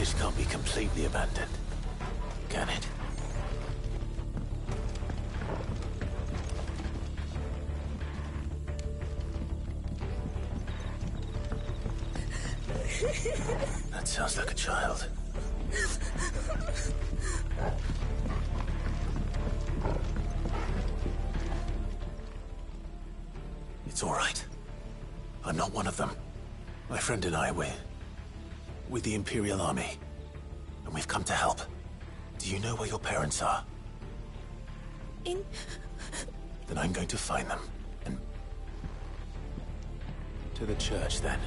village can't be completely abandoned, can it? That sounds like a child. It's all right. I'm not one of them. My friend and I, we're with the Imperial Army. And we've come to help. Do you know where your parents are? Then I'm going to find them. And... to the church, then.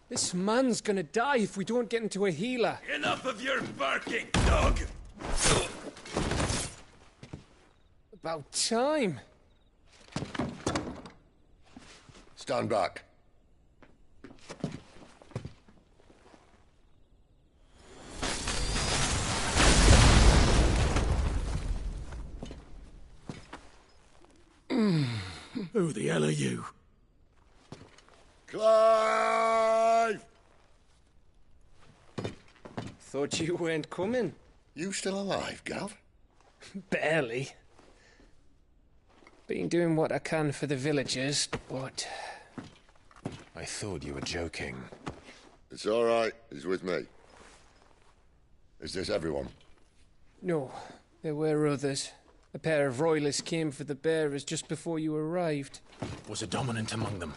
This man's gonna die if we don't get into a healer. Enough of your barking, dog! About time. Stand back. Who the hell are you? Clive! Thought you weren't coming. You still alive, Gav? Barely. Been doing what I can for the villagers, but... I thought you were joking. It's all right. He's with me. Is this everyone? No, there were others. A pair of royalists came for the bearers just before you arrived. Was a dominant among them?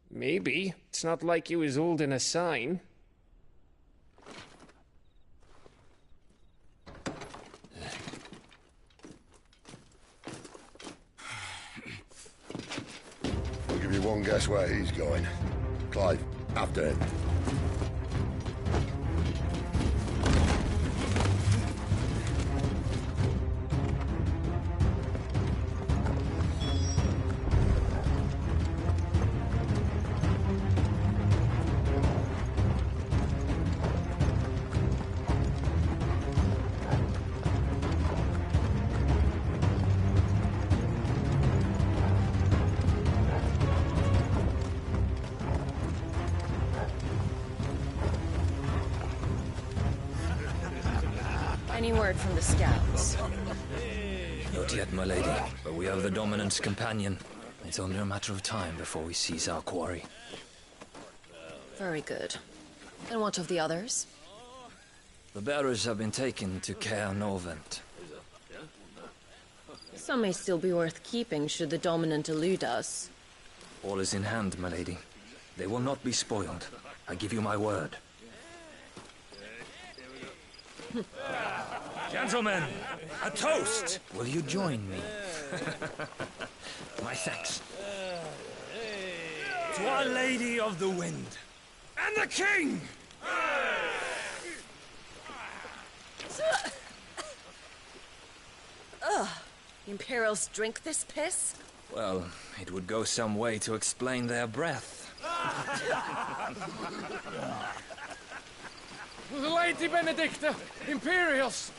Maybe. It's not like he was holding a sign. I'll give you one guess where he's going. Clive, after him. any word from the scouts? Not yet, my lady, but we have the Dominant's companion. It's only a matter of time before we seize our quarry. Very good. And what of the others? The bearers have been taken to Caer Novent. Some may still be worth keeping should the Dominant elude us. All is in hand, my lady. They will not be spoiled. I give you my word. Gentlemen, a toast! Will you join me? My thanks. To Our Lady of the Wind. And the King! Ugh. The Imperials drink this piss? Well, it would go some way to explain their breath. Lady Benedicta! Imperials!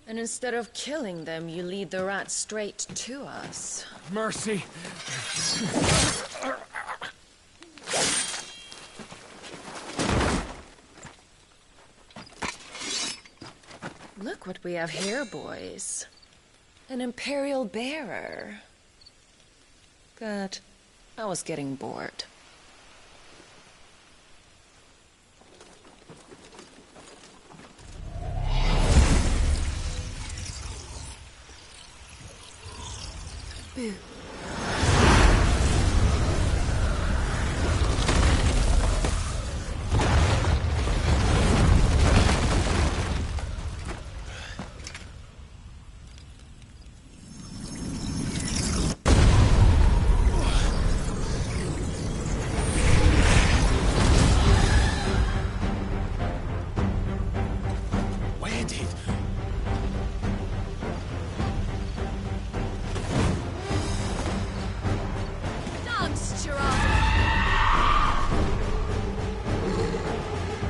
And instead of killing them, you lead the rats straight to us. Mercy! Look what we have here, boys. An Imperial bearer. Good. I was getting bored. Boo.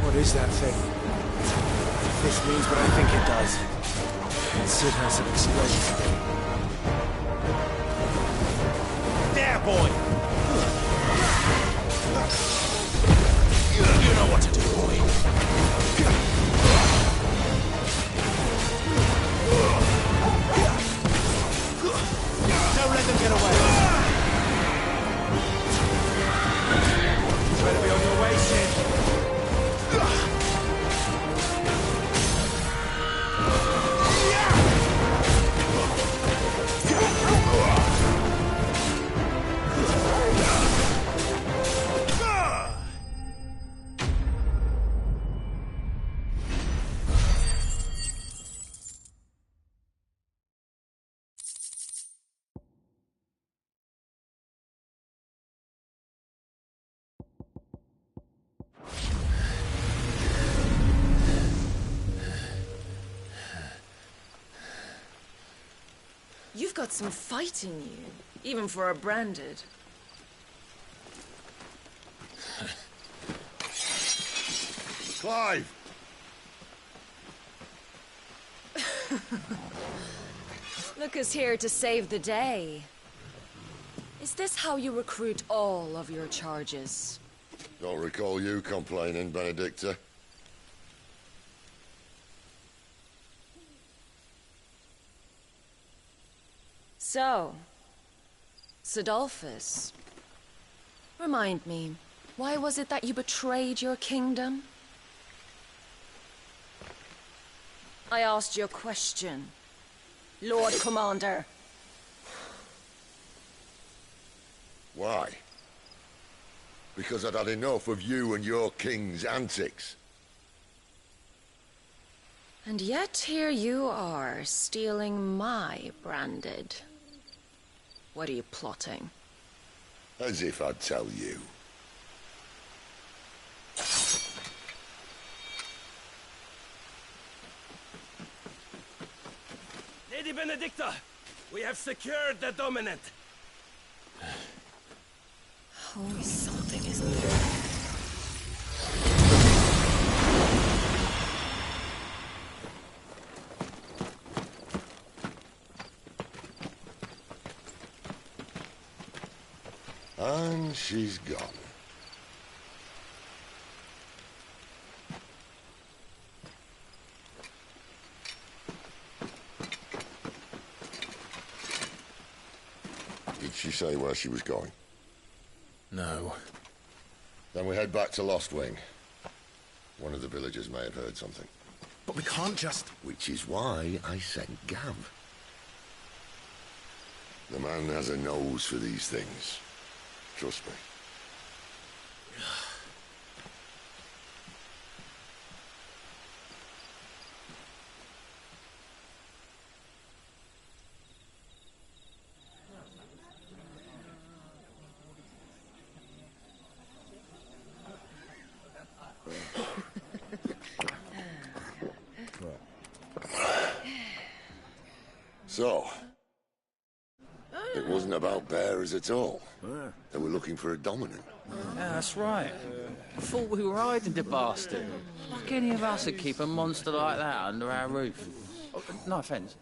What is that thing? If this means what I think it does, Sid has some explaining to do. There, boy! You know what to do, boy. Don't let them get away. You better be on your way, Sid. You've got some fight in you, even for a branded. Clive! Look who's here to save the day. Is this how you recruit all of your charges? Don't recall you complaining, Benedicta. So, Sidolphus, remind me, why was it that you betrayed your kingdom? I asked you a question, Lord Commander. Why? Because I'd had enough of you and your king's antics. And yet here you are, stealing my branded. What are you plotting? As if I'd tell you. Lady Benedicta, we have secured the dominant. Always something, isn't there? And she's gone. Did she say where she was going? No. Then we head back to Lost Wing. One of the villagers may have heard something. But we can't just... Which is why I sent Gav. The man has a nose for these things. Trust me. So, it wasn't about bearers at all. They were looking for a dominant. Yeah, that's right. I thought we were hiding the bastard. Like any of us would keep a monster like that under our roof. Oh, no offence.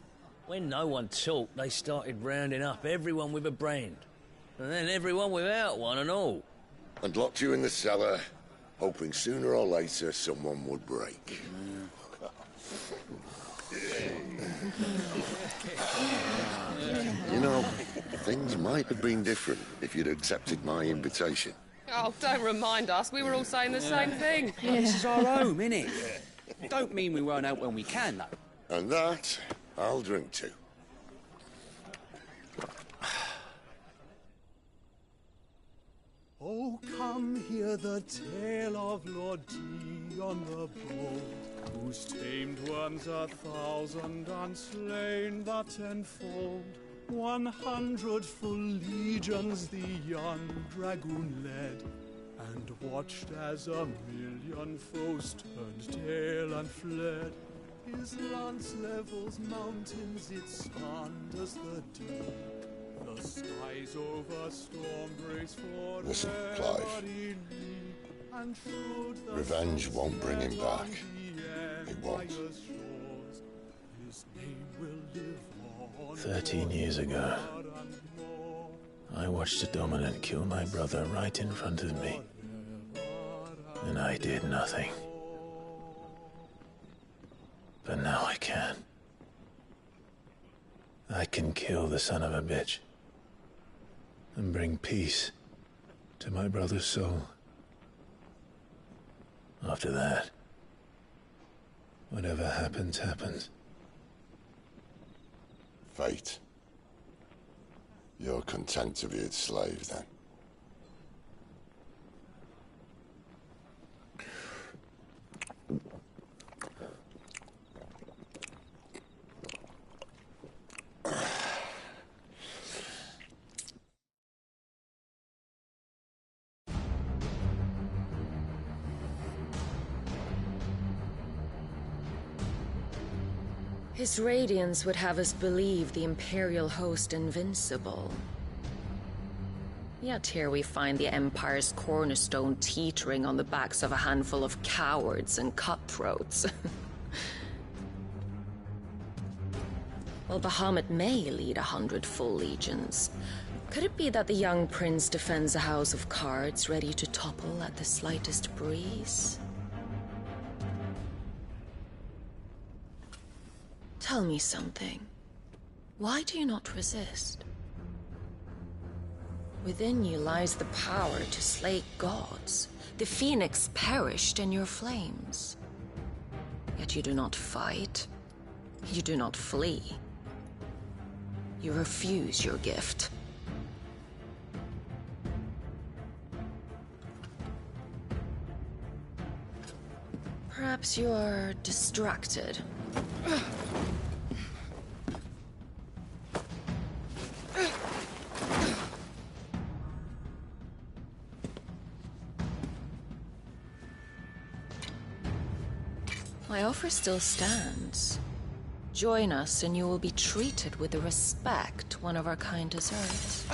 When no one talked, they started rounding up everyone with a brand. And then everyone without one and all. And locked you in the cellar, hoping sooner or later someone would break. You know, things might have been different if you'd accepted my invitation. Oh, don't remind us. We were all saying the same thing. This is our home, innit? Don't mean we won't help when we can, though. And that, I'll drink to. hear the tale of Lord Dion the Bold, who's tamed worms 1,000 and slain the 10-fold. 100 full legions the young dragoon led, and watched as 1,000,000 foes turned tail and fled. His lance levels mountains, it slanders the deep. The skies over storm breaks for Listen, Clive. Revenge won't bring him back. It won't. 13 years ago, I watched a dominant kill my brother right in front of me. And I did nothing. But now I can. I can kill the son of a bitch. And bring peace to my brother's soul. After that, whatever happens, happens. Fate. You're content to be its slave, then? His radiance would have us believe the Imperial host invincible. Yet here we find the Empire's cornerstone teetering on the backs of a handful of cowards and cutthroats. While Bahamut may lead 100 full legions, could it be that the young prince defends a house of cards ready to topple at the slightest breeze? Tell me something. Why do you not resist? Within you lies the power to slay gods. The phoenix perished in your flames. Yet you do not fight. You do not flee. You refuse your gift. Perhaps you are distracted. My offer still stands. Join us and you will be treated with the respect one of our kind deserves.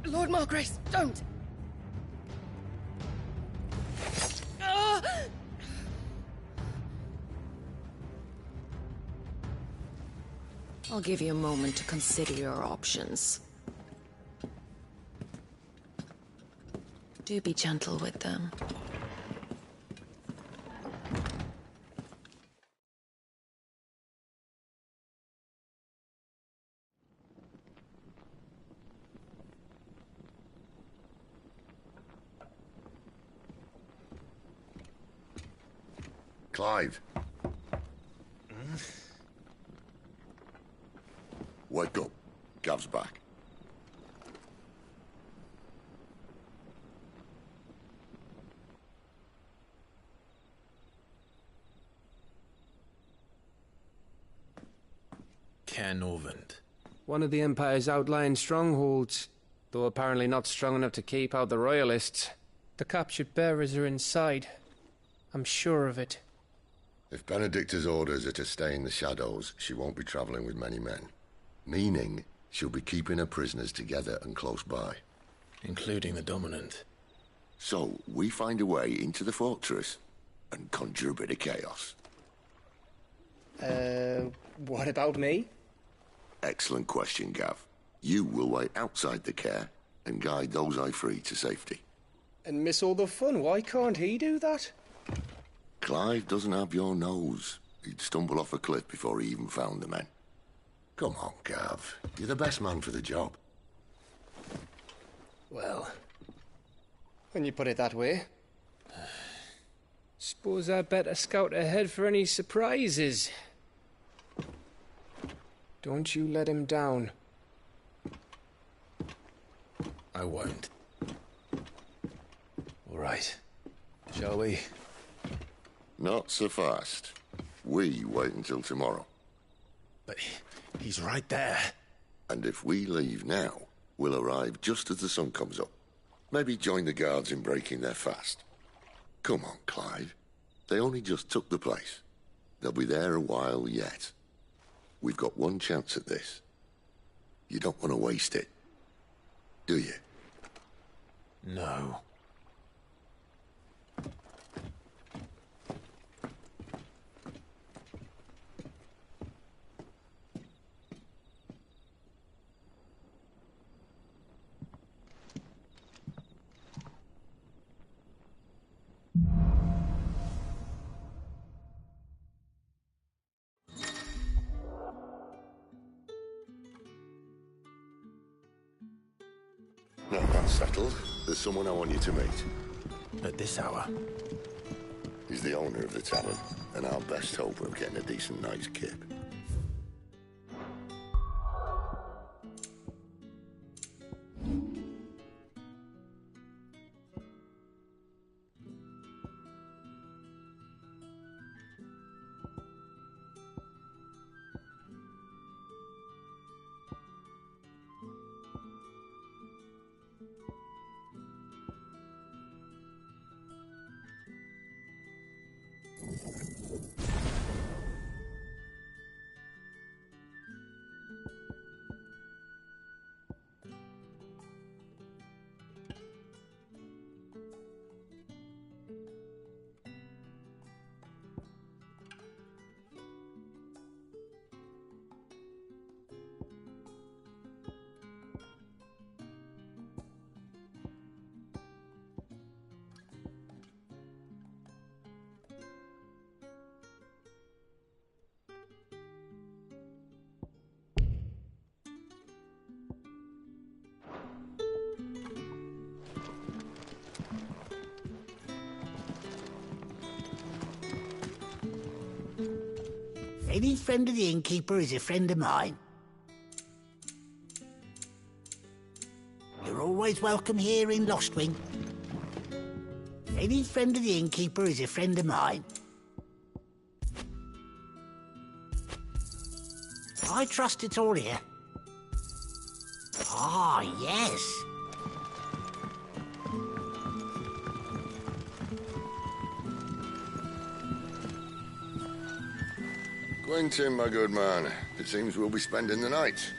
Lord Margrace, don't! I'll give you a moment to consider your options. Do be gentle with them. Clive. Wake up. Gav's back. Canorvent. One of the Empire's outlying strongholds, though apparently not strong enough to keep out the Royalists. The captured bearers are inside. I'm sure of it. If Benedicta's orders are to stay in the shadows, she won't be travelling with many men. Meaning, she'll be keeping her prisoners together and close by. Including the Dominant. So, we find a way into the fortress and conjure a bit of chaos. What about me? Excellent question, Gav. You will wait outside the care and guide those Ffxvi to safety. And miss all the fun. Why can't he do that? Clive doesn't have your nose. He'd stumble off a cliff before he even found the men. Come on, Gav. You're the best man for the job. Well, When you put it that way. suppose I'd better scout ahead for any surprises. Don't you let him down. I won't. All right. Shall we? Not so fast. We wait until tomorrow. But he's right there. And if we leave now, we'll arrive just as the sun comes up. Maybe join the guards in breaking their fast. Come on, Clive. They only just took the place. They'll be there a while yet. We've got one chance at this. You don't want to waste it, do you? No. Now that's settled. There's someone I want you to meet. At this hour? He's the owner of the tavern, and our best hope of getting a decent night's kip. Any friend of the innkeeper is a friend of mine. You're always welcome here in Lostwing. Any friend of the innkeeper is a friend of mine. I trust it's all here. Ah, yes. Quentin, my good man. It seems we'll be spending the night.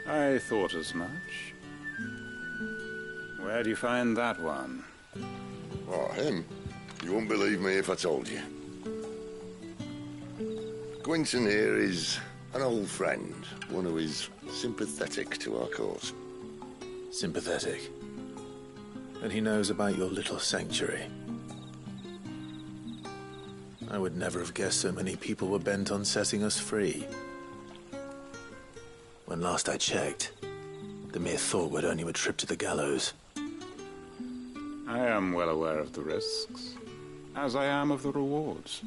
I thought as much. Where do you find that one? Oh, him? You wouldn't believe me if I told you. Quentin here is an old friend, one who is sympathetic to our cause. Sympathetic? And he knows about your little sanctuary. I would never have guessed so many people were bent on setting us free. When last I checked, the mere thought would earn you a trip to the gallows. I am well aware of the risks, as I am of the rewards.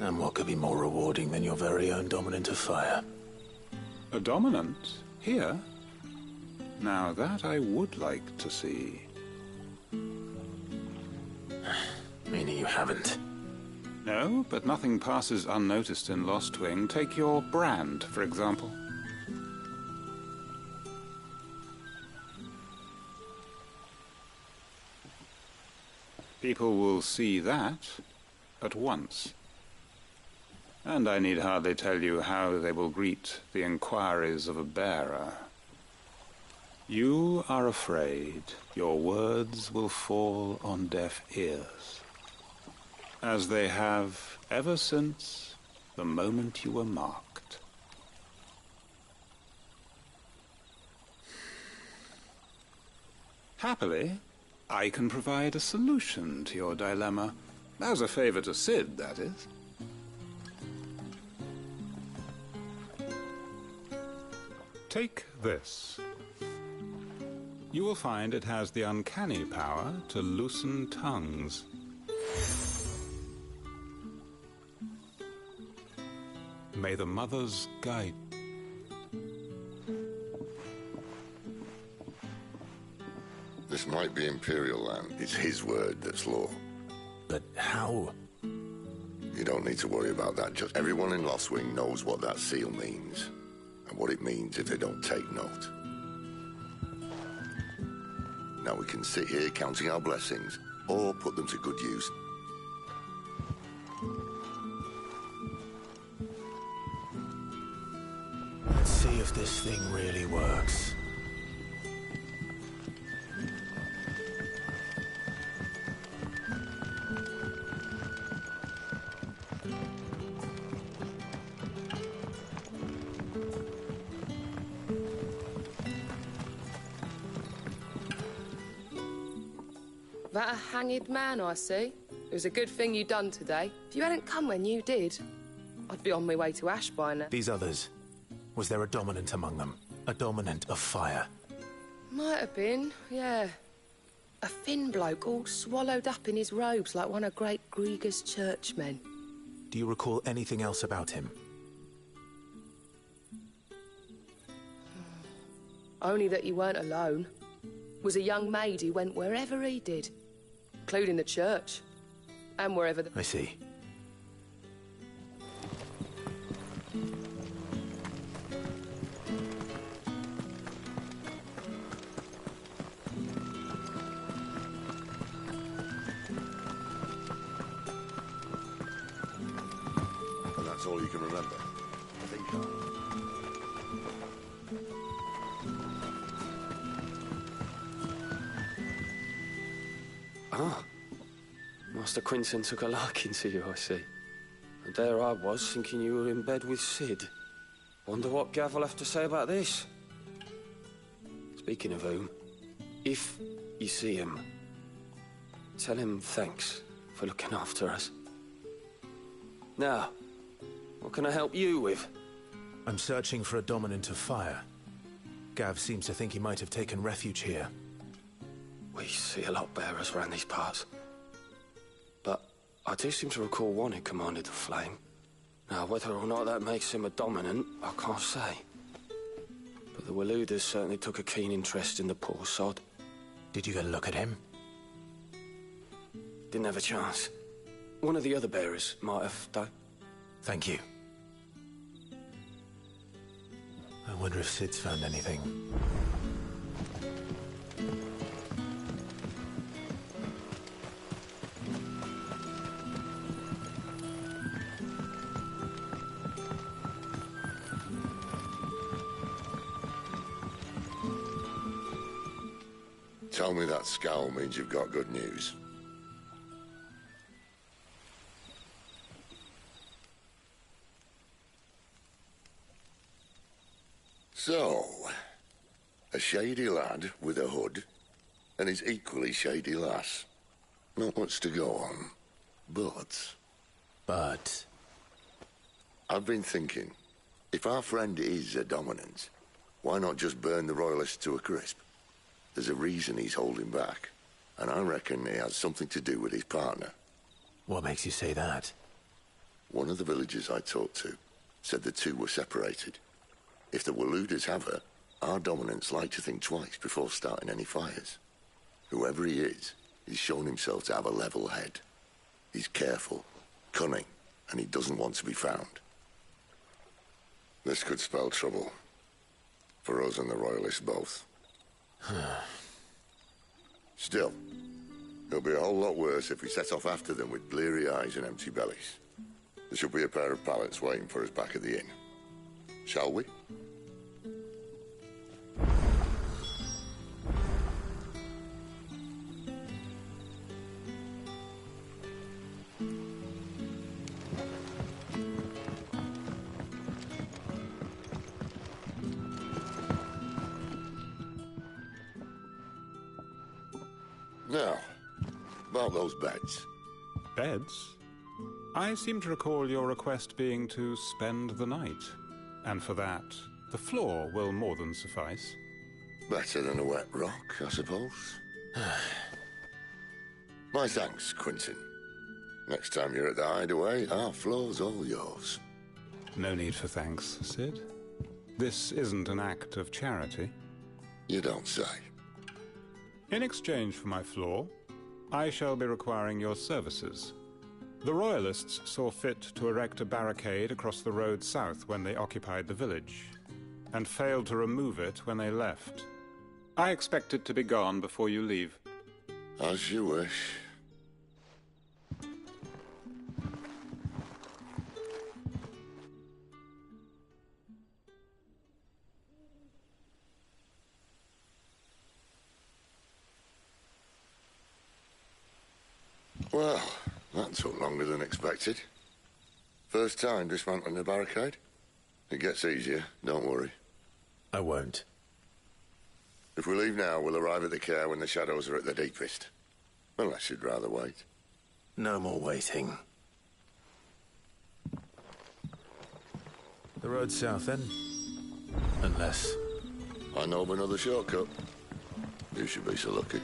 And what could be more rewarding than your very own dominant of fire? A dominant? Here? Now that I would like to see. Meaning you haven't? No, but nothing passes unnoticed in Lostwing. Take your brand, for example. People will see that at once. And I need hardly tell you how they will greet the inquiries of a bearer. You are afraid your words will fall on deaf ears, as they have ever since the moment you were marked. Happily, I can provide a solution to your dilemma, as a favor to Sid, that is. Take this. You will find it has the uncanny power to loosen tongues. May the mothers guide. This might be Imperial land. It's his word that's law. But how? You don't need to worry about that. Just everyone in Ffxvi knows what that seal means, and what it means if they don't take note. Now we can sit here counting our blessings, or put them to good use. Let's see if this thing really works. That a hanged man, I see. It was a good thing you done today. If you hadn't come when you did, I'd be on my way to Ash by now. These others, was there a dominant among them? A dominant of fire? Might have been, yeah. A thin bloke all swallowed up in his robes like one of Great Grieger's churchmen. Do you recall anything else about him? Only that he weren't alone. Was a young maid who went wherever he did, including the church, and wherever the... I see. And that's all you can remember. I think Ah, Master Quinton took a liking to you, I see. And there I was, thinking you were in bed with Sid. Wonder what Gav will have to say about this. Speaking of whom, if you see him, tell him thanks for looking after us. Now, what can I help you with? I'm searching for a dominant of fire. Gav seems to think he might have taken refuge here. We see a lot bearers around these parts. But I do seem to recall one who commanded the flame. Now, whether or not that makes him a dominant, I can't say. But the Waluders certainly took a keen interest in the poor sod. Did you get a look at him? Didn't have a chance. One of the other bearers might have, though. Thank you. I wonder if Sid's found anything. Tell me that scowl means you've got good news. So, a shady lad with a hood, and his equally shady lass. Not much to go on, but... I've been thinking, if our friend is a dominant, why not just burn the Royalists to a crisp? There's a reason he's holding back, and I reckon he has something to do with his partner. What makes you say that? One of the villagers I talked to said the two were separated. If the Waluders have her, our dominants like to think twice before starting any fires. Whoever he is, he's shown himself to have a level head. He's careful, cunning, and he doesn't want to be found. This could spell trouble. For us and the Royalists both. Still, it'll be a whole lot worse if we set off after them with bleary eyes and empty bellies. There should be a pair of pallets waiting for us back at the inn. Shall we? Now, about those beds. Beds? I seem to recall your request being to spend the night. And for that, the floor will more than suffice. Better than a wet rock, I suppose. My thanks, Quinton. Next time you're at the hideaway, our floor's all yours. No need for thanks, Sid. This isn't an act of charity. You don't say. In exchange for my floor, I shall be requiring your services. The Royalists saw fit to erect a barricade across the road south when they occupied the village, and failed to remove it when they left. I expect it to be gone before you leave. As you wish. Well, that took longer than expected. First time dismantling a barricade? It gets easier, don't worry. I won't. If we leave now, we'll arrive at the care when the shadows are at their deepest. Unless you'd rather wait. No more waiting. The road south, then? Unless... I know of another shortcut. You should be so lucky.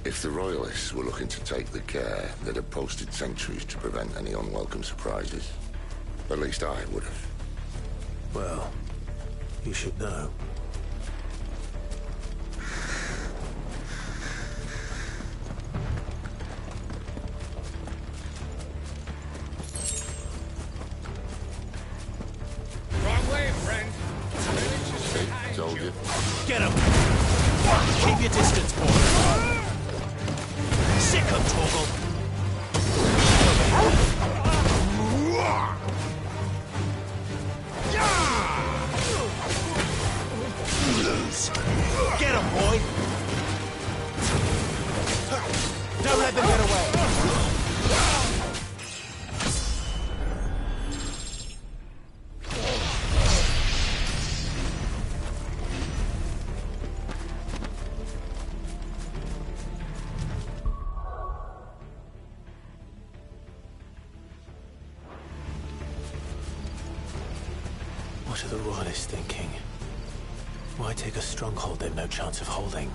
If the Royalists were looking to take the care, they'd have posted sentries to prevent any unwelcome surprises. At least I would have. Well, you should know. Wrong way, friend. Told you. Get him! Keep your distance, boy. Sick of Torgal. Get him, boy! Don't let them get away! What are the Royalists thinking? Why take a stronghold they've no chance of holding?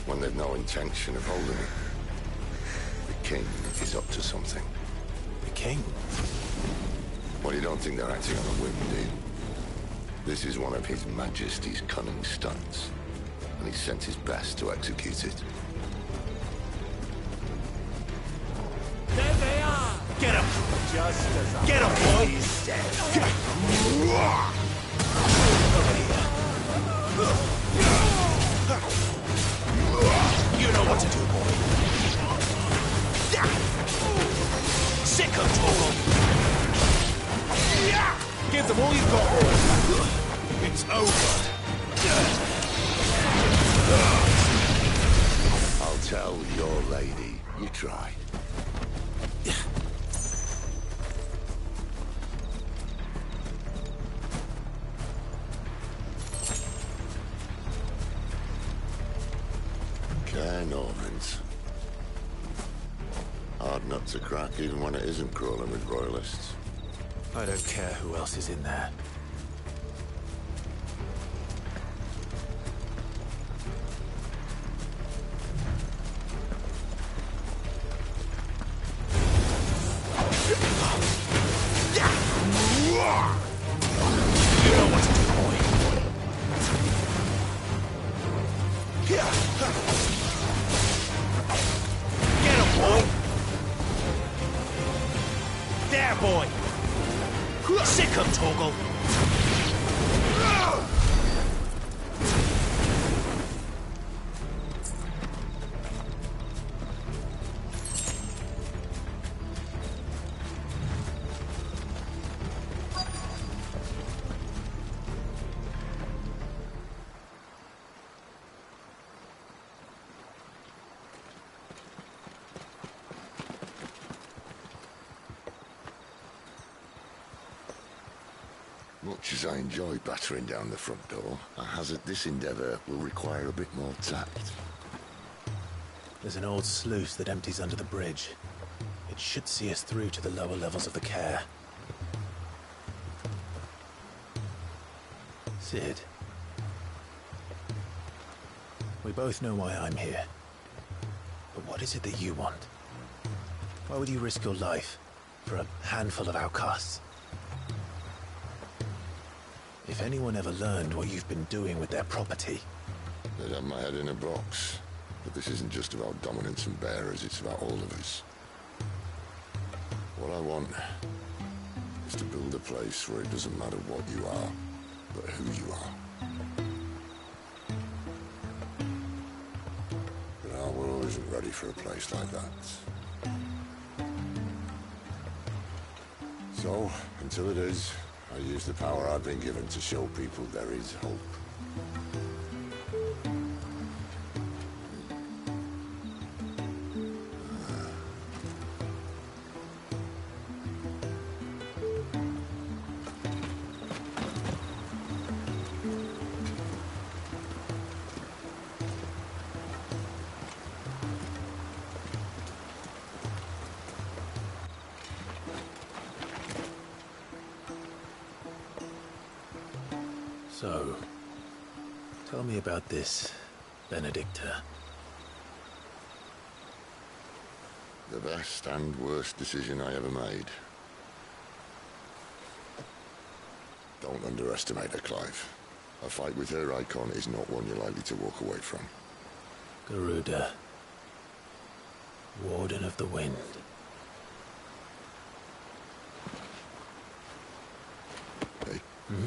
When they've no intention of holding it. The king is up to something. The king? Well, you don't think they're acting on a whim, do you? This is one of His Majesty's cunning stunts, and he's sent his best to execute it. There they are! Get him! Just as I... Get him, boy! You know what to do, boy. Sick of Torgal! Give them all you've got, boy. It's over. I'll tell your lady. You try. Care Normans. Hard nut to crack, even when it isn't crawling with royalists. I don't care who else is in there. Much as I enjoy battering down the front door, I hazard this endeavour will require a bit more tact. There's an old sluice that empties under the bridge. It should see us through to the lower levels of the care. Sid. We both know why I'm here. But what is it that you want? Why would you risk your life for a handful of outcasts? If anyone ever learned what you've been doing with their property... They'd have my head in a box. But this isn't just about dominance and bearers, it's about all of us. What I want is to build a place where it doesn't matter what you are, but who you are. But our world isn't ready for a place like that. So, until it is, I use the power I've been given to show people there is hope. So, tell me about this, Benedicta. The best and worst decision I ever made. Don't underestimate her, Clive. A fight with her icon is not one you're likely to walk away from. Garuda. Warden of the Wind. Hey? Hmm?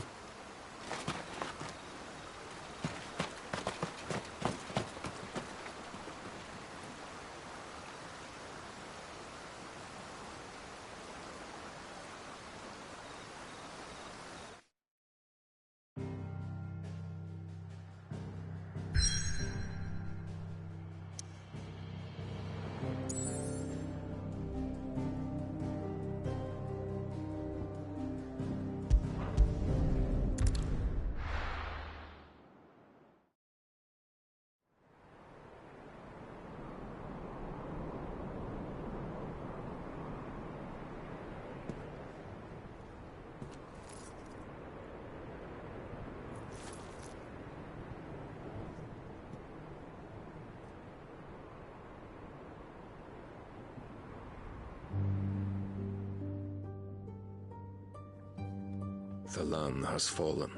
The land has fallen.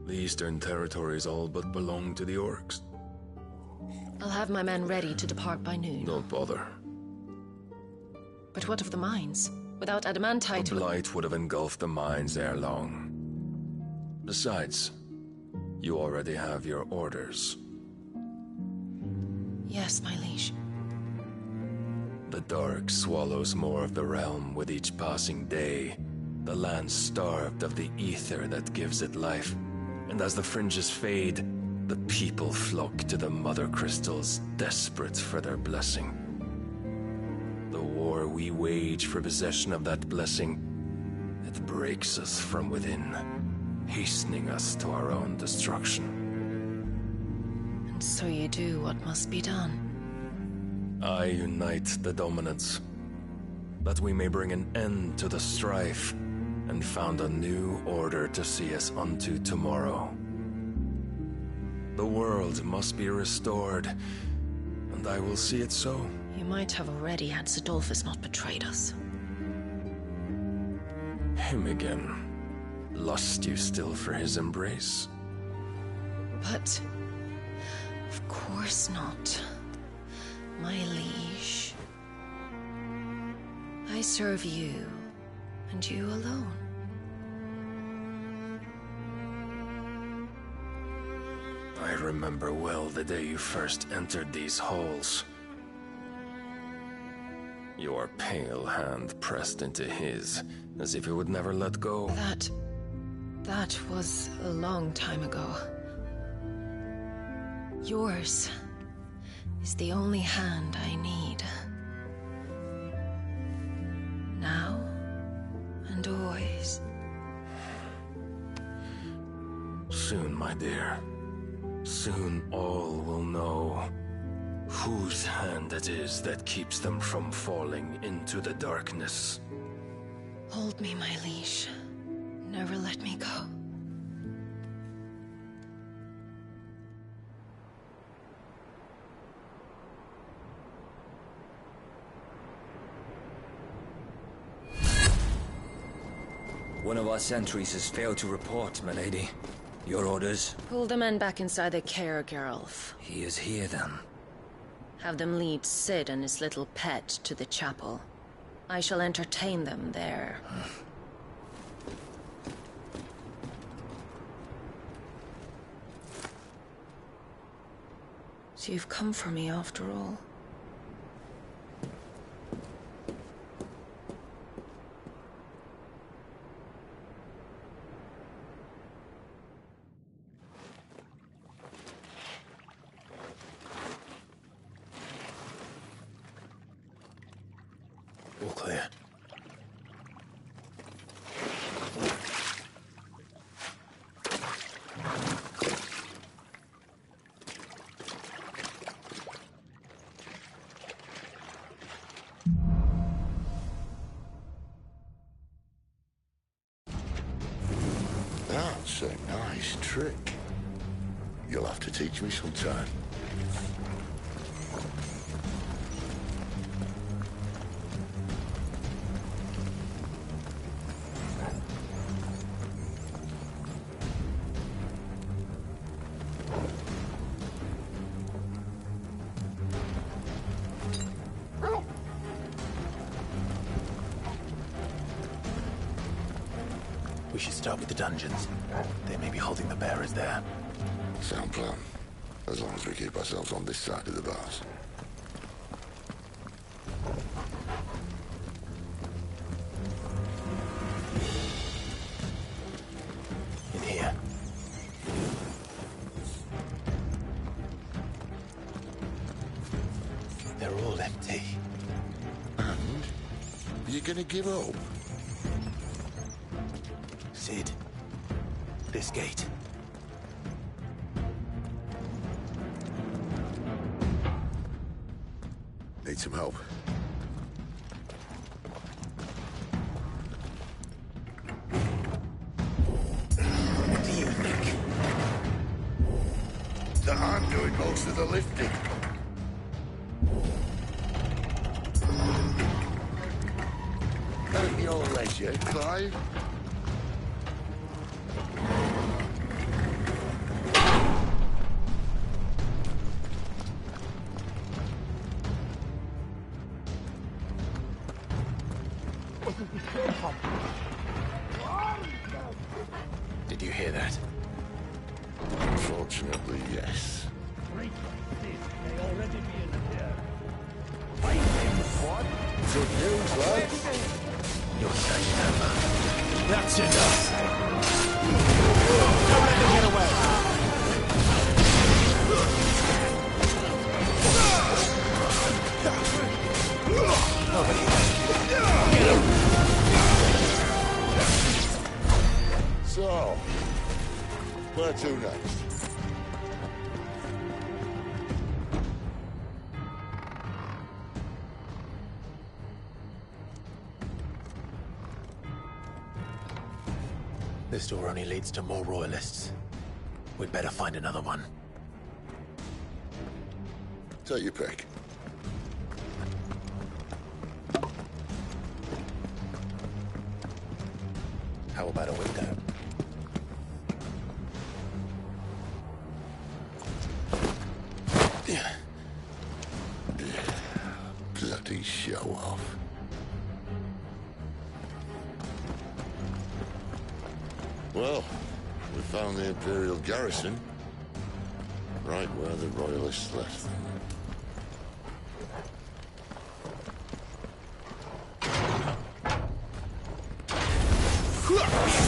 The eastern territories all but belong to the orcs. I'll have my men ready to depart by noon. Don't bother. But what of the mines? Without adamantite... The blight would have engulfed the mines ere long. Besides, you already have your orders. Yes, my liege. The dark swallows more of the realm with each passing day. The land starved of the ether that gives it life. And as the fringes fade, the people flock to the mother crystals, desperate for their blessing. The war we wage for possession of that blessing, it breaks us from within, hastening us to our own destruction. And so you do what must be done. I unite the dominants, that we may bring an end to the strife, and found a new order to see us unto tomorrow. The world must be restored, and I will see it so. You might have already had Sidolphus not betrayed us. Him again. Lust you still for his embrace? But... of course not. My liege. I serve you, and you alone. I remember well the day you first entered these halls. Your pale hand pressed into his, as if it would never let go. That was a long time ago. Yours is the only hand I need. Now and always. Soon, my dear. Soon all will know whose hand it is that keeps them from falling into the darkness. Hold me, my liege. Never let me go. One of our sentries has failed to report, my lady. Your orders? Pull the men back inside the care, Geralf. He is here, then. Have them lead Sid and his little pet to the chapel. I shall entertain them there. So you've come for me after all. All clear. That's a nice trick. You'll have to teach me sometime. We should start with the dungeons. They may be holding the bearers there. Sound plan. As long as we keep ourselves on this side of the bars. In here. They're all empty. And? You gonna give up? Sid. This gate. Need some help. What do you think? That I'm doing most of the lifting. At your leisure, Clive. Yes. Great like this may already be in the air. Fighting what? Good news, lads. You're safe, Emma. That's enough. Don't let them get away. So, where to next? This door only leads to more royalists. We'd better find another one. Take your pick. How about a window? Bloody show off. Well, we found the Imperial garrison. Right where the Royalists left them.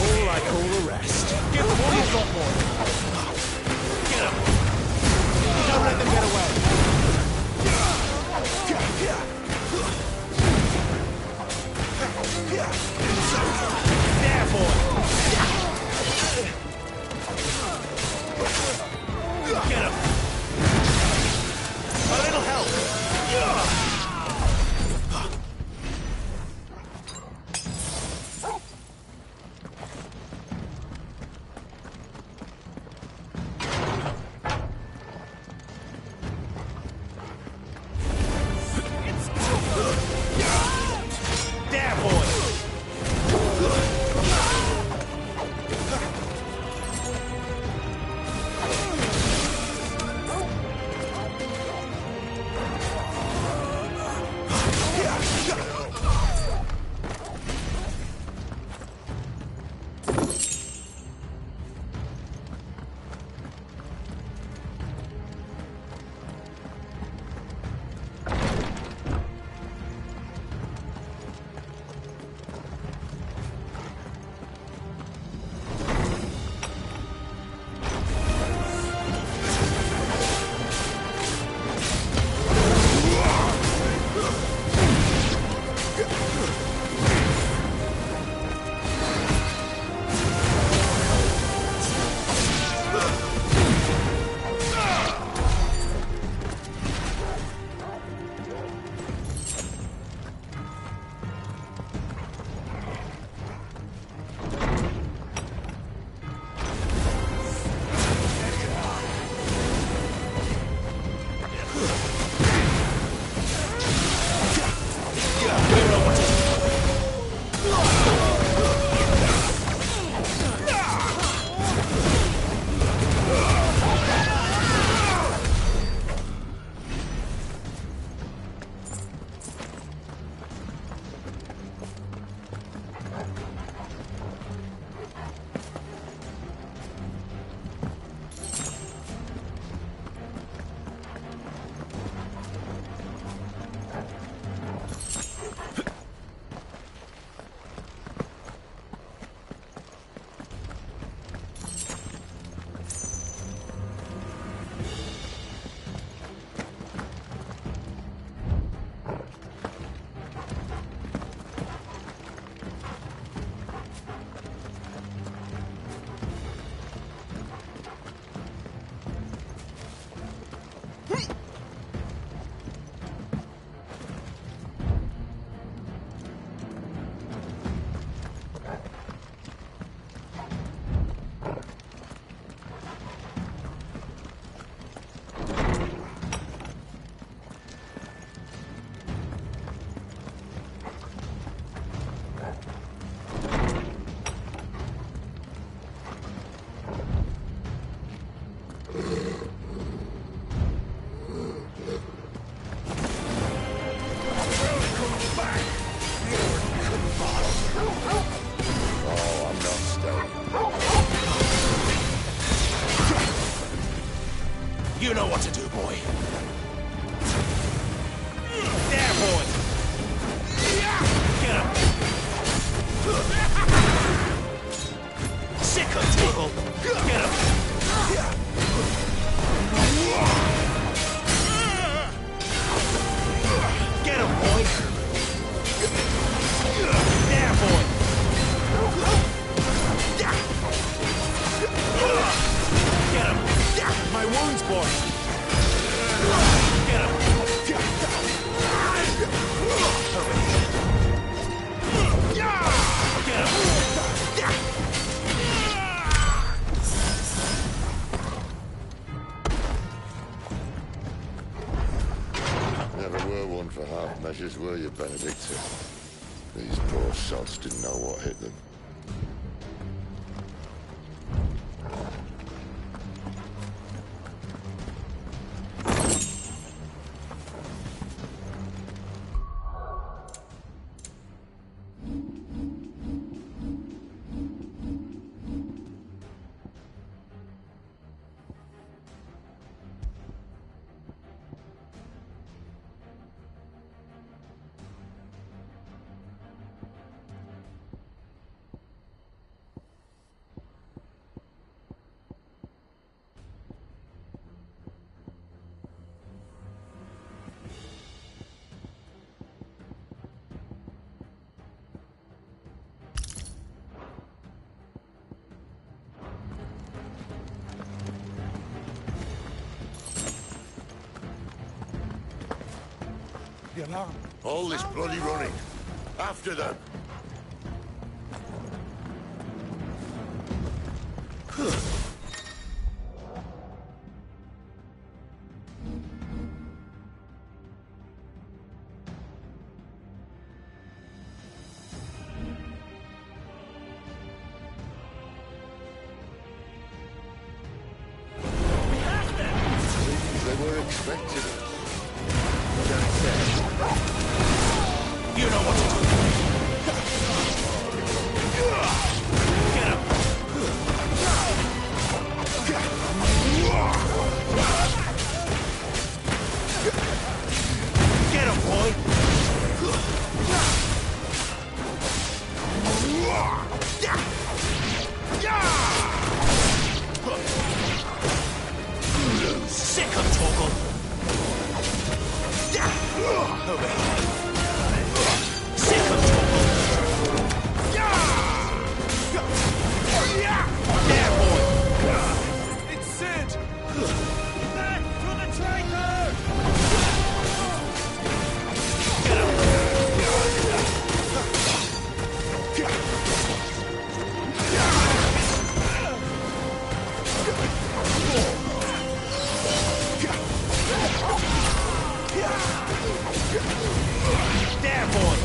All like all the rest. Give them all you've got, boy. Get them. Don't let them get away. There, boy. Get him. A little help. There, boy. You know what to do, boy. There, boy! Get him! Sick of trouble! Get him! Get him, boy! There, boy! Get him! My wounds, boy! Get him! Never were one for half measures, were you, Benedicta? These poor sods didn't know what hit them. The alarm. All this bloody running. After them. They were expecting us. You know what to do. Get him! Get him, boy! Sick of Torgal! Over here! Sick of Torgal! There, boy! It's Sid! Back to the traitor! Get him! There, boy!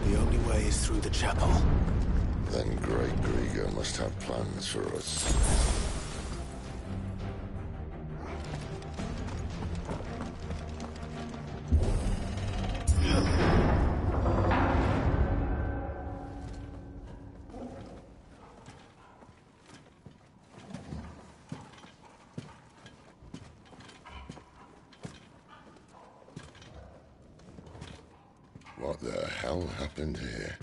The only way is through the chapel. Then Great Grieger must have plans for us. What the hell happened here?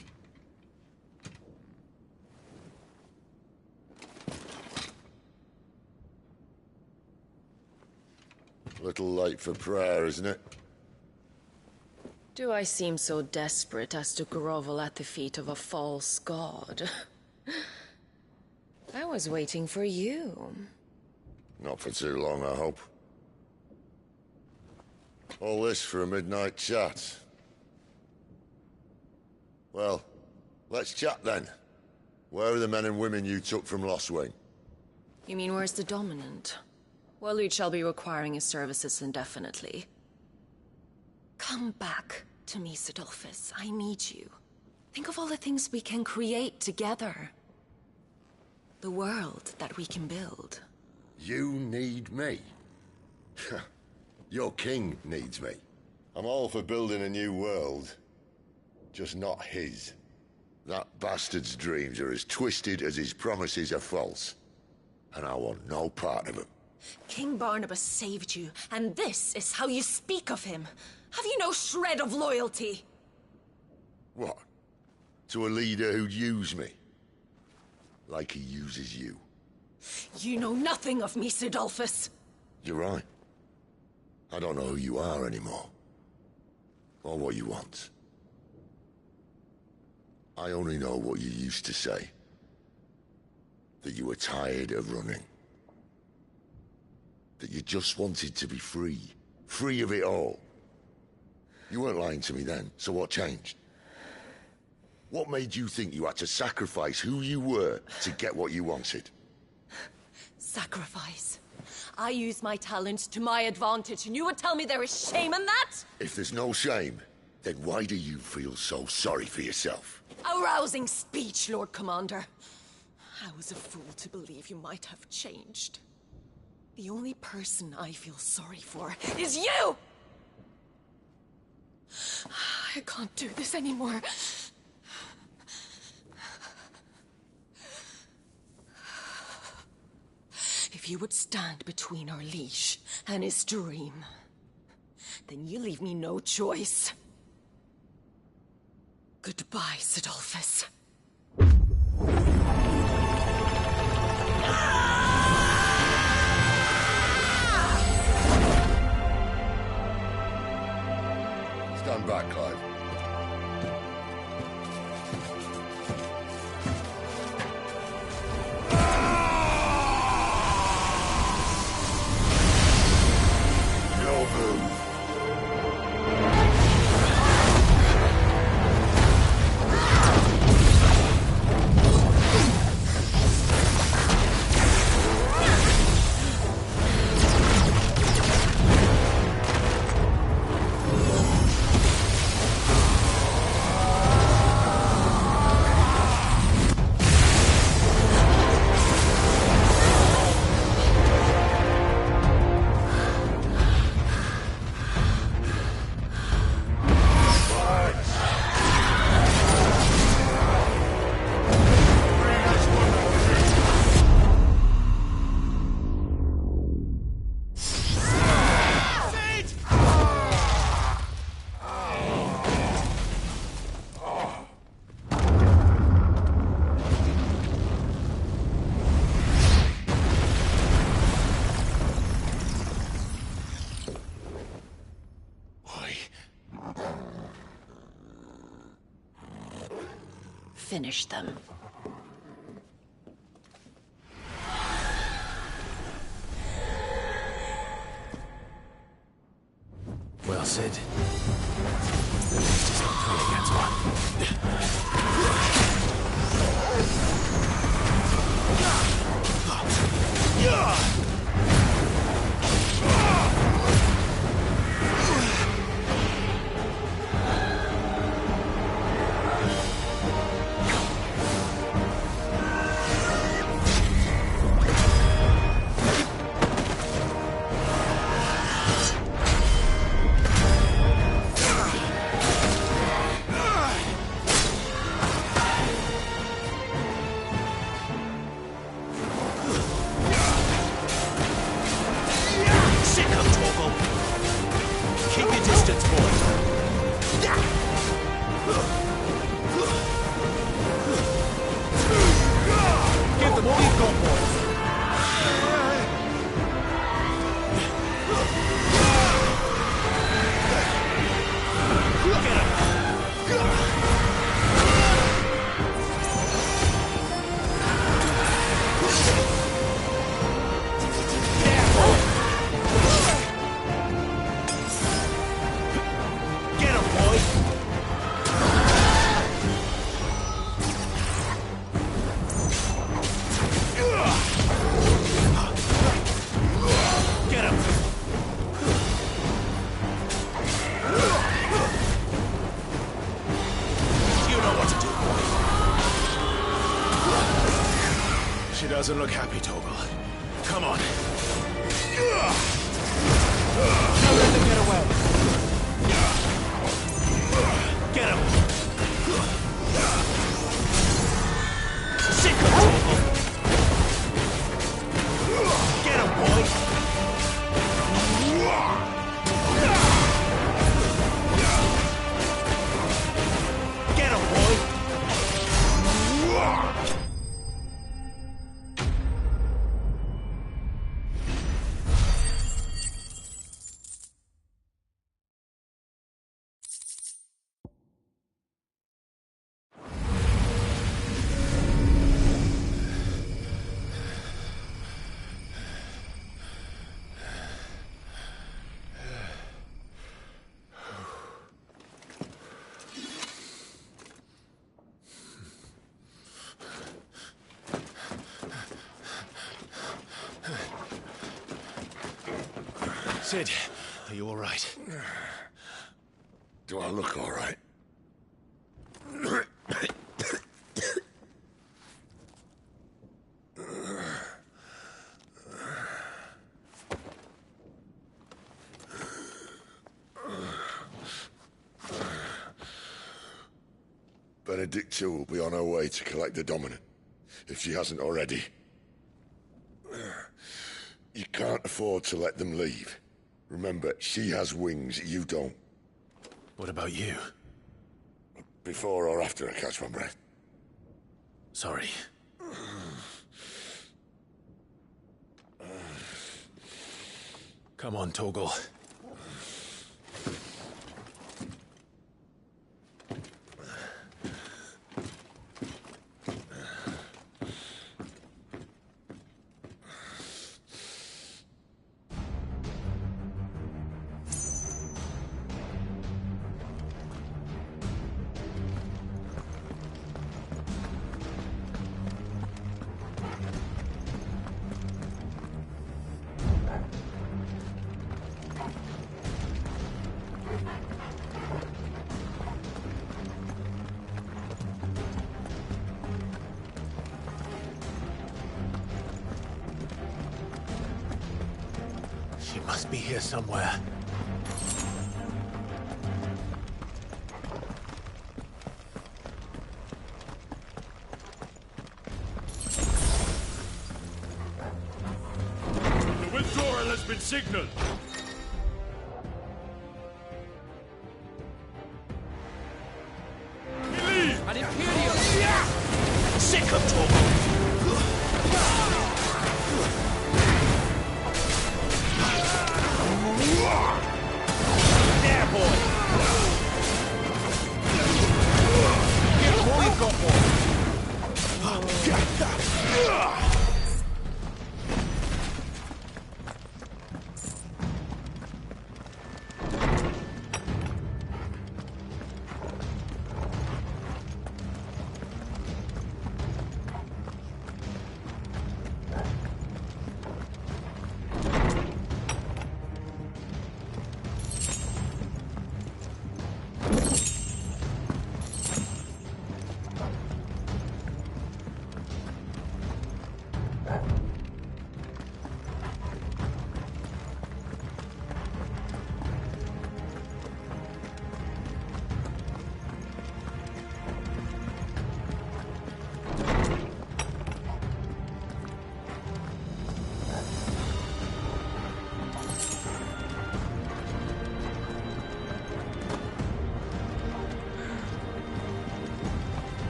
Little late for prayer, isn't it? Do I seem so desperate as to grovel at the feet of a false god? I was waiting for you. Not for too long, I hope. All this for a midnight chat. Well, let's chat then. Where are the men and women you took from Lostwing? You mean where's the dominant? Well, you shall be requiring his services indefinitely. Come back to me, Sidolphus. I need you. Think of all the things we can create together. The world that we can build. You need me. Your king needs me. I'm all for building a new world. Just not his. That bastard's dreams are as twisted as his promises are false. And I want no part of them. King Barnabas saved you, and this is how you speak of him. Have you no shred of loyalty? What? To a leader who'd use me? Like he uses you. You know nothing of me, Sidolphus. You're right. I don't know who you are anymore. Or what you want. I only know what you used to say. That you were tired of running. That you just wanted to be free. Free of it all. You weren't lying to me then, so what changed? What made you think you had to sacrifice who you were to get what you wanted? Sacrifice. I use my talents to my advantage, and you would tell me there is shame in that? If there's no shame, then why do you feel so sorry for yourself? A rousing speech, Lord Commander. I was a fool to believe you might have changed. The only person I feel sorry for is you! I can't do this anymore. If you would stand between our liege and his dream, then you leave me no choice. Goodbye, Sidolphus. Stand back, Clive. No move. Finish them. Well, Sid. At least it's not 3 against 1. She doesn't look happy, Torgal. Come on. Don't let them get away. Get him! Sick of Torgal! Get him, boy! Get him, boy! Sid, are you all right? Do I look all right? Benedicta will be on her way to collect the Dominant, if she hasn't already. You can't afford to let them leave. Remember, she has wings, you don't. What about you? Before or after I catch my breath? Sorry. Come on, Torgal. She must be here somewhere. The withdrawal has been signaled. An Imperial! Sick of Torgal! There, boy! Get all you've got, boy!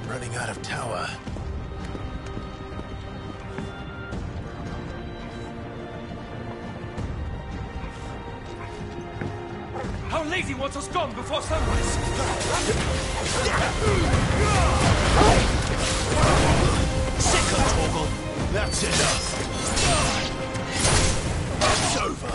Running out of tower. Our lady wants us gone before sunrise! Sick of Torgal! That's enough! It's over!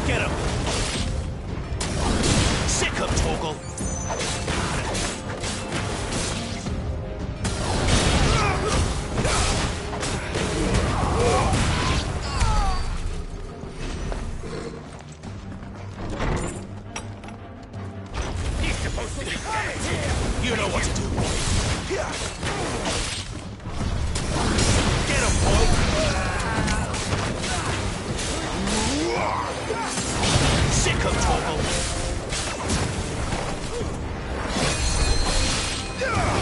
Get him! Sick of Torgal! Get him, boy! Sick of trouble!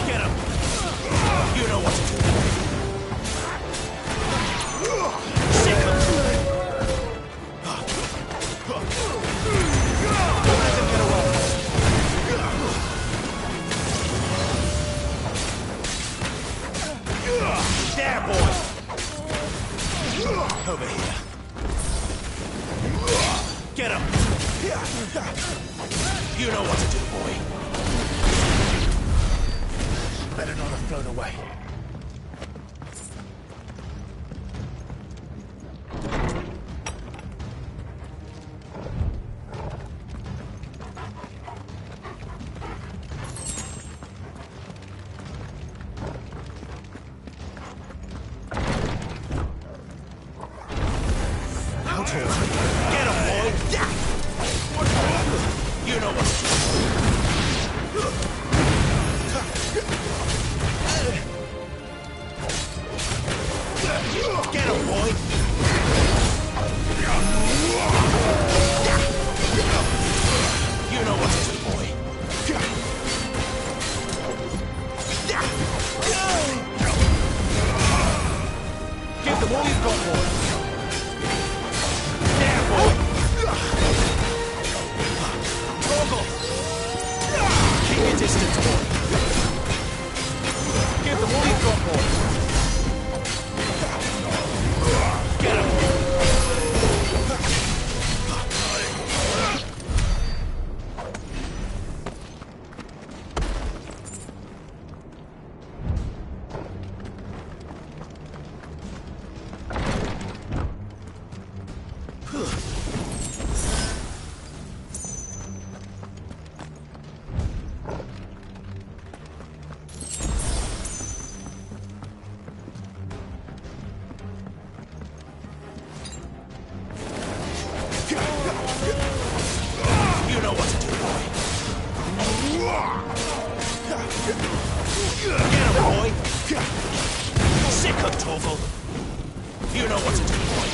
Get him! You know what to do. Sick of trouble! Don't let them get away! There, boy! Over here. Get him! You know what to do, boy. Better not have flown away. Get him, boy! You know what to do. Get him, boy! You know what to do, boy. Give them all you've got, boy. There, boy! Torgal! Keep your distance, boy. Give them all you've got, boy. Get him! You know what to do, boy. Get him, boy. Sick of Torgal. You know what to do, boy.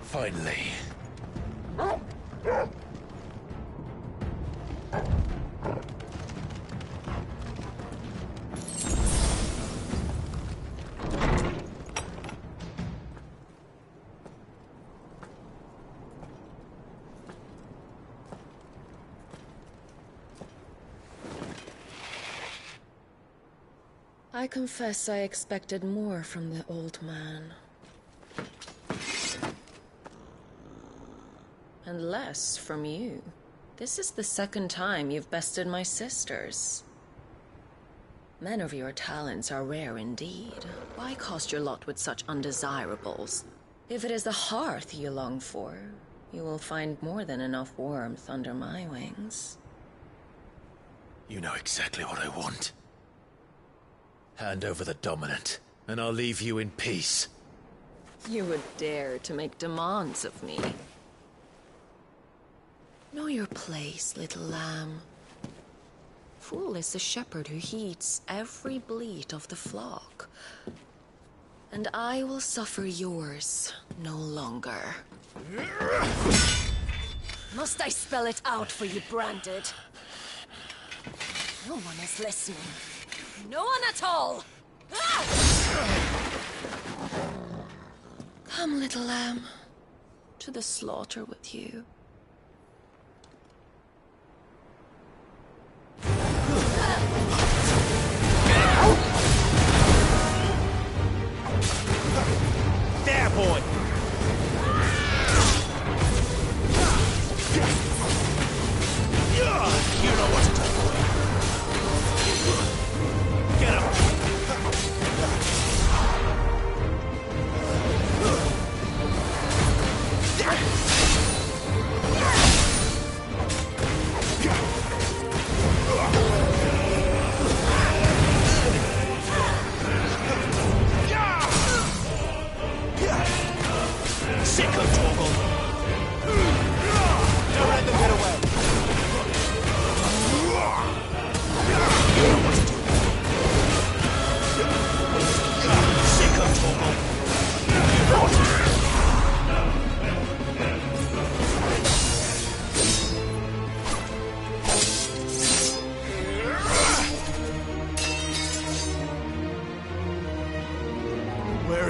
Finally. I confess I expected more from the old man. And less from you. This is the second time you've bested my sisters. Men of your talents are rare indeed. Why cast your lot with such undesirables? If it is the hearth you long for, you will find more than enough warmth under my wings. You know exactly what I want. Hand over the dominant, and I'll leave you in peace. You would dare to make demands of me. Know your place, little lamb. Fool is the shepherd who heeds every bleat of the flock. And I will suffer yours no longer. Must I spell it out for you, Branded? No one is listening. No one at all! Ah! Come, little lamb, to the slaughter with you. There, boy! You know what to do, boy. Get him!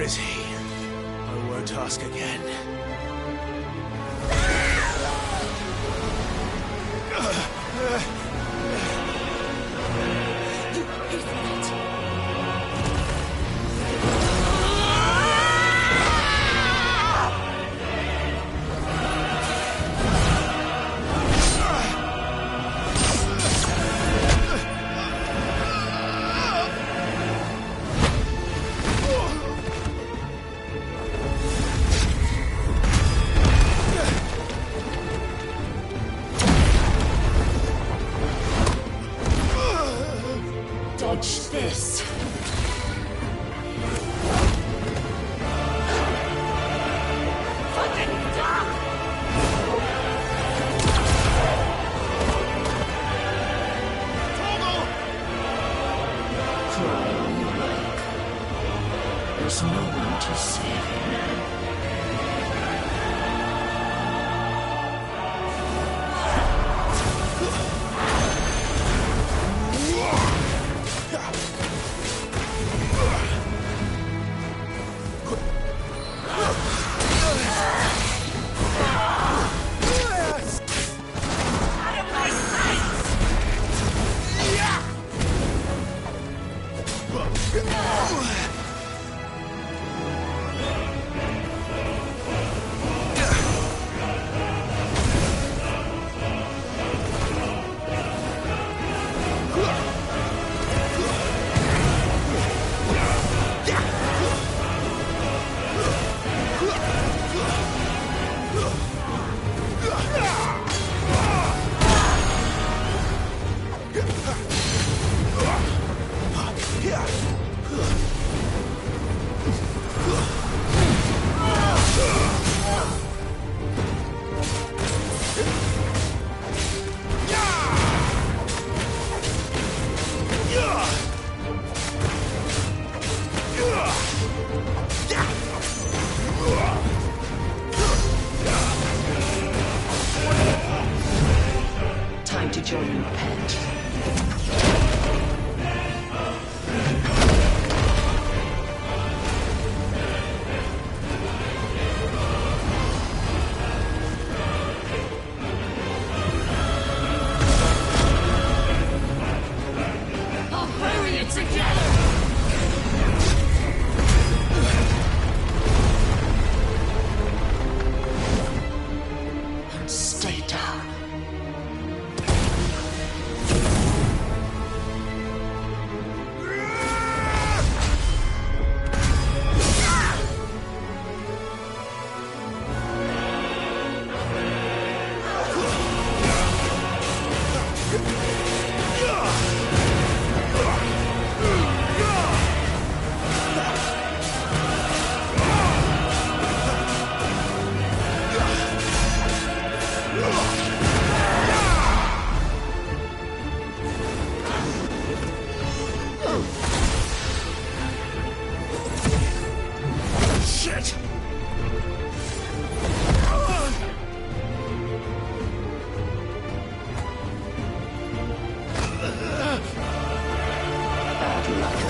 Where is he? I won't ask again. You idiot! Dodge this. Fucking duck! Cry all you like. There's no one to save you now. Time to join your pet. I'll bury it together! Stay down. Shit! Bad luck.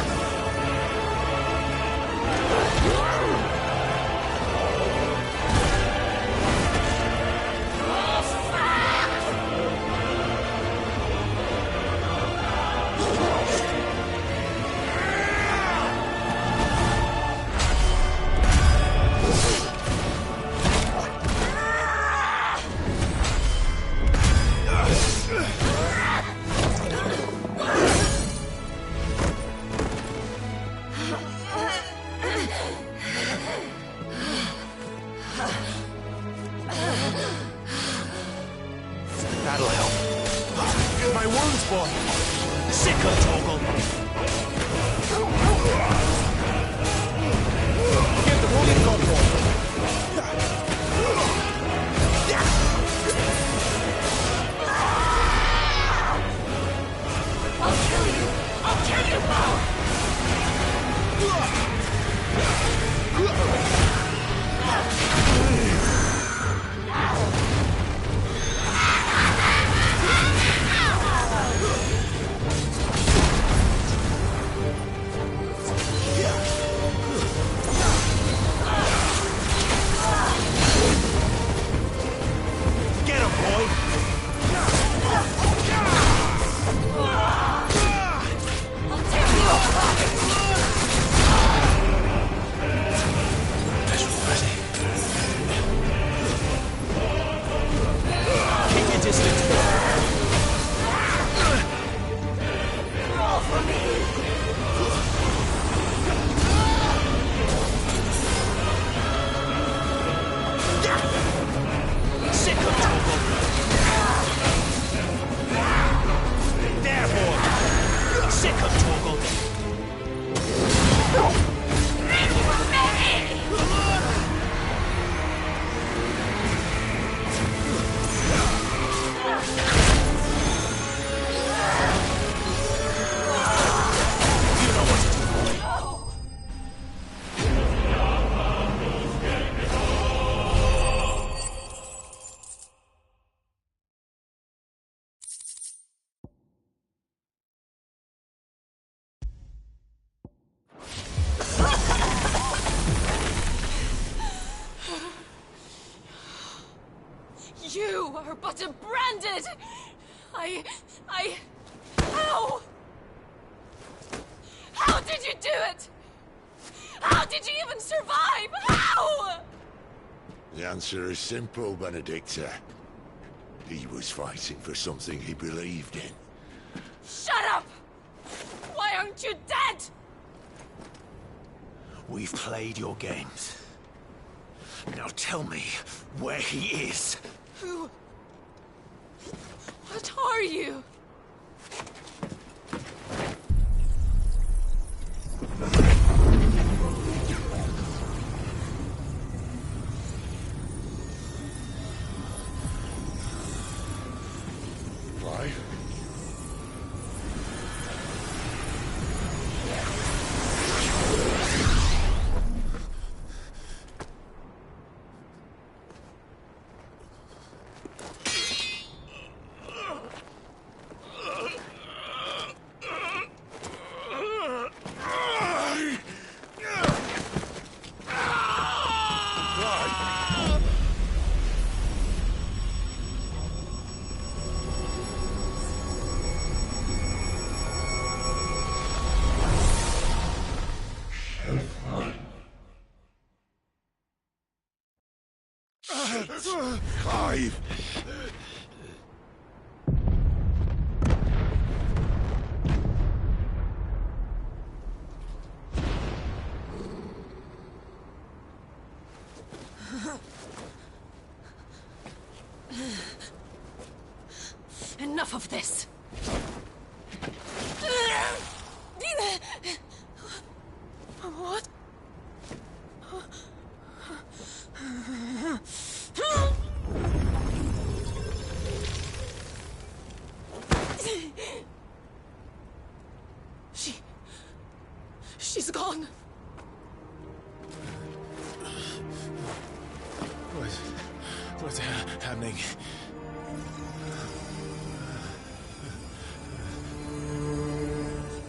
That'll help. My wounds, boy. Sickle, Torgal. Give them all you've got, boy. I'll kill you! I'll kill you, Bo! You are but a branded! How? How did you do it? How did you even survive? How? The answer is simple, Benedicta. He was fighting for something he believed in. Shut up! Why aren't you dead? We've played your games. Now tell me where he is. Who? What are you? Clive? Clive! Enough of this! What? She's gone. What's happening?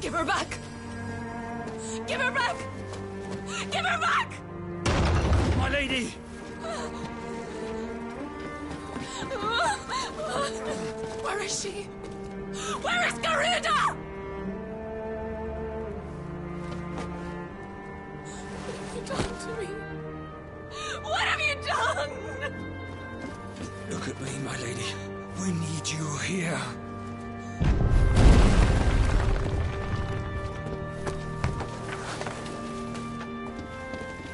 Give her back! Give her back! Give her back! My lady! Where is she? Where is Garuda? What have you done to me? What have you done? Look at me, my lady. We need you here.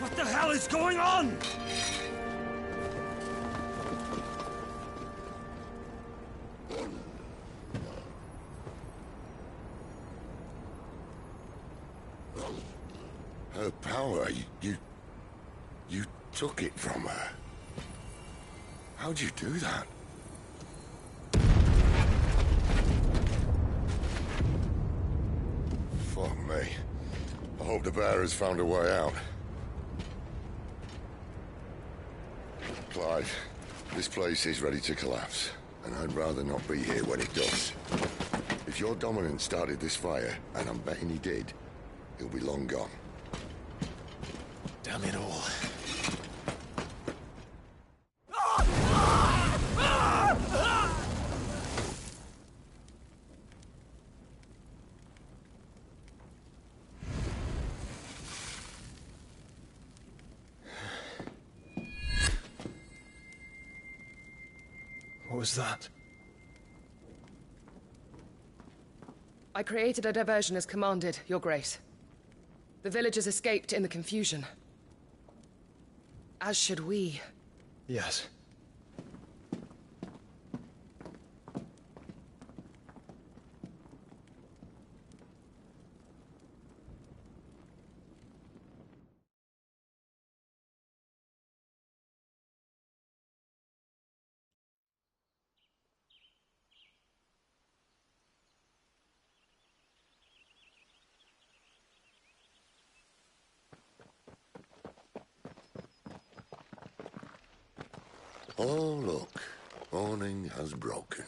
What the hell is going on? Her power, you took it from her. How'd you do that? Fuck me. I hope the bearers found a way out. Clive, this place is ready to collapse, and I'd rather not be here when it does. If your dominant started this fire, and I'm betting he did, he'll be long gone. Damn it all. What was that? I created a diversion as commanded, Your Grace. The villagers escaped in the confusion. As should we. Yes. Oh, look. Morning has broken.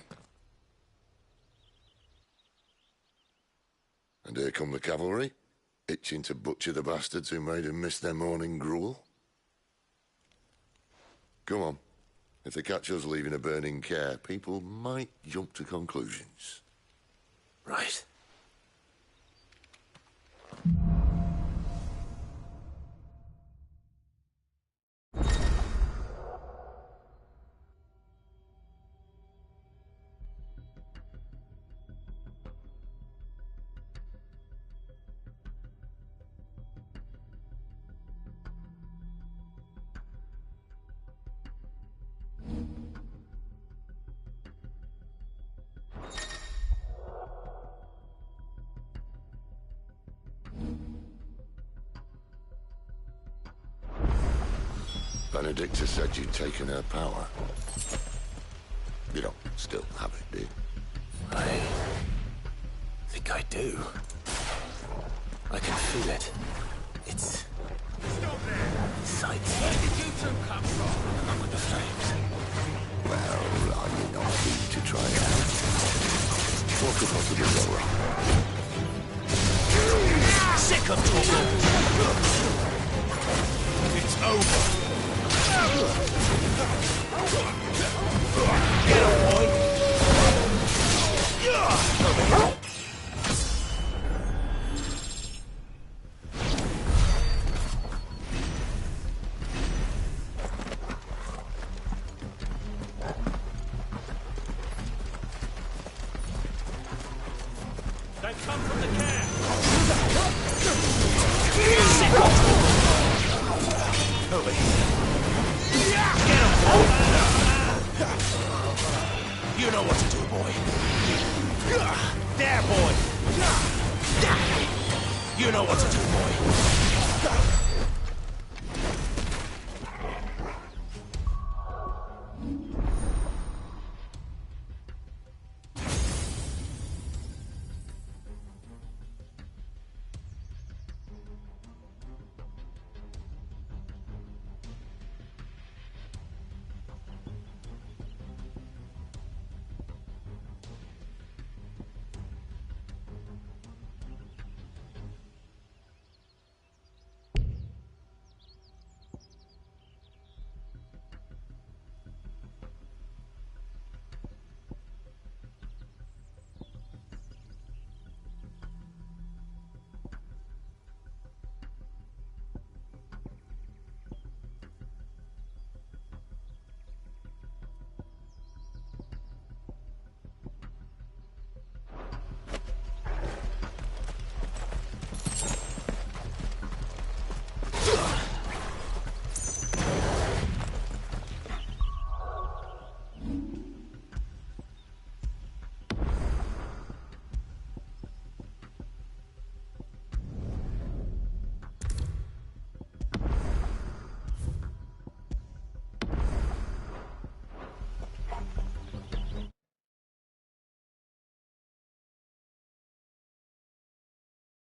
And here come the cavalry, itching to butcher the bastards who made them miss their morning gruel. Go on. If they catch us leaving a burning care, people might jump to conclusions. Right. Benedicta said you'd taken her power. You don't still have it, do you? I think I do. I can feel it. It's inside me. Where did you two come from? Along with the flames. Well, are you not keen to try it out? What could possibly go wrong? Sick of talking. It's over. Get him, boy! They come from the camp! Over here. You know what to do, boy. There, boy. You know what to do, boy.